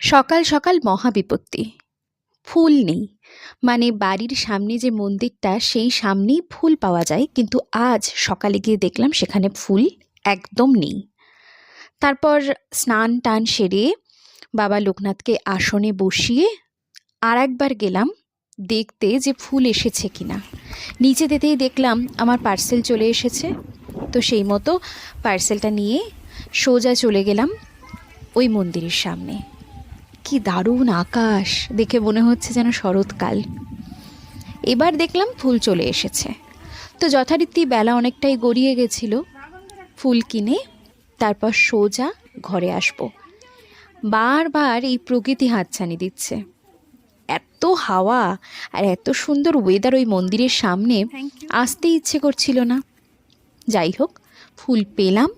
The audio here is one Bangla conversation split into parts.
সকাল সকাল মহাবিপত্তি। ফুল নেই। মানে বাড়ির সামনে যে মন্দিরটা সেই সামনেই ফুল পাওয়া যায়, কিন্তু আজ সকালে গিয়ে দেখলাম সেখানে ফুল একদম নেই। তারপর স্নান টান সেরে বাবা লোকনাথকে আসনে বসিয়ে আর একবার গেলাম দেখতে যে ফুল এসেছে কিনা। নিচে যেতেই দেখলাম আমার পার্সেল চলে এসেছে। তো সেই মতো পার্সেলটা নিয়ে সোজা চলে গেলাম ওই মন্দিরের সামনে। কি দারুণ আকাশ, দেখে মনে হচ্ছে যেন শরৎকাল। এবার দেখলাম ফুল চলে এসেছে। তো যথারীতি বেলা অনেকটাই গড়িয়ে গেছিল। ফুল কিনে তারপর সোজা ঘরে আসবো। বারবার এই প্রকৃতি হাতছানি দিচ্ছে। এত হাওয়া আর এত সুন্দর ওয়েদার ওই মন্দিরের সামনে, আসতে ইচ্ছে করছিল না। যাই হোক, ফুল পেলাম।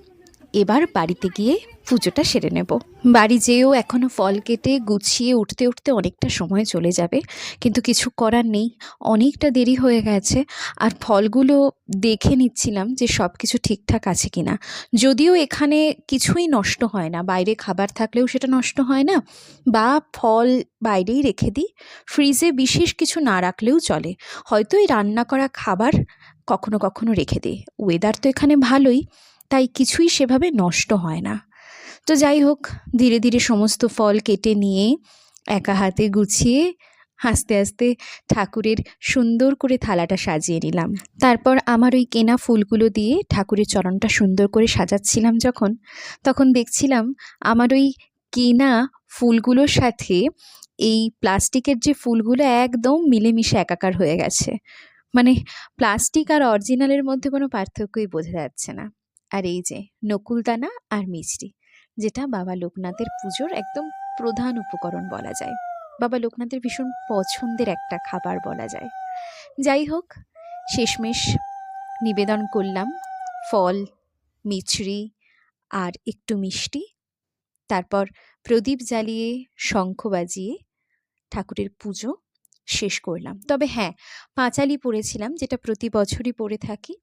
এবার বাড়িতে গিয়ে পুজোটা সেরে নেব। বাড়ি যেয়েও এখনও ফল কেটে গুছিয়ে উঠতে উঠতে অনেকটা সময় চলে যাবে, কিন্তু কিছু করার নেই, অনেকটা দেরি হয়ে গেছে। আর ফলগুলো দেখে নিচ্ছিলাম যে সব কিছু ঠিকঠাক আছে কিনা। যদিও এখানে কিছুই নষ্ট হয় না, বাইরে খাবার থাকলেও সেটা নষ্ট হয় না, বা ফল বাইরেই রেখে দিই, ফ্রিজে বিশেষ কিছু না রাখলেও চলে। হয়তো এই রান্না করা খাবার কখনো কখনো রেখে দিই। ওয়েদার তো এখানে ভালোই, তাই কিছুই সেভাবে নষ্ট হয় না। তো যাই হোক, ধীরে ধীরে সমস্ত ফল কেটে নিয়ে একা হাতে গুছিয়ে আস্তে আস্তে ঠাকুরের সুন্দর করে থালাটা সাজিয়ে নিলাম। তারপর আমার ওই কেনা ফুলগুলো দিয়ে ঠাকুরের চরণটা সুন্দর করে সাজাচ্ছিলাম তখন দেখছিলাম আমার ওই কেনা ফুলগুলোর সাথে এই প্লাস্টিকের যে ফুলগুলো একদম মিলেমিশে একাকার হয়ে গেছে। মানে প্লাস্টিক আর অরিজিনালের মধ্যে কোনো পার্থক্যই বোঝা যাচ্ছে না। আর এই যে নকুলদানা আর মিষ্টি, যেটা বাবা লোকনাথের পুজোর একদম প্রধান উপকরণ বলা যায়। বাবা লোকনাথের ভীষণ পছন্দের একটা খাবার বলা যায়। যাই হোক, শেষমেশ নিবেদন করলাম ফল, মিছরি আর একটু মিষ্টি। তারপর প্রদীপ জ্বালিয়ে শঙ্খ বাজিয়ে ঠাকুরের পুজো শেষ করলাম। তবে হ্যাঁ, পাঁচালি পড়েছিলাম, যেটা প্রতি বছরই পড়ে থাকি।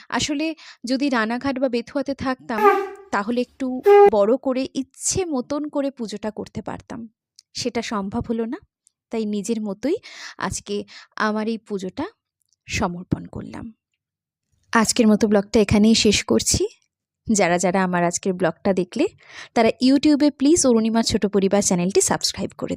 আসলে যদি রানাঘাট বা বেথুয়াতে থাকতাম তাহলে একটু বড় করে ইচ্ছে মতন করে পুজোটা করতে পারতাম। সেটা সম্ভব হলো না, তাই নিজের মতোই আজকে আমার এই পুজোটা সমর্পণ করলাম। আজকের মতো ব্লগটা এখানেই শেষ করছি। যারা যারা আমার আজকের ব্লগটা দেখলে তারা ইউটিউবে প্লিজ অরুণিমা ছোট পরিবার চ্যানেলটি সাবস্ক্রাইব করে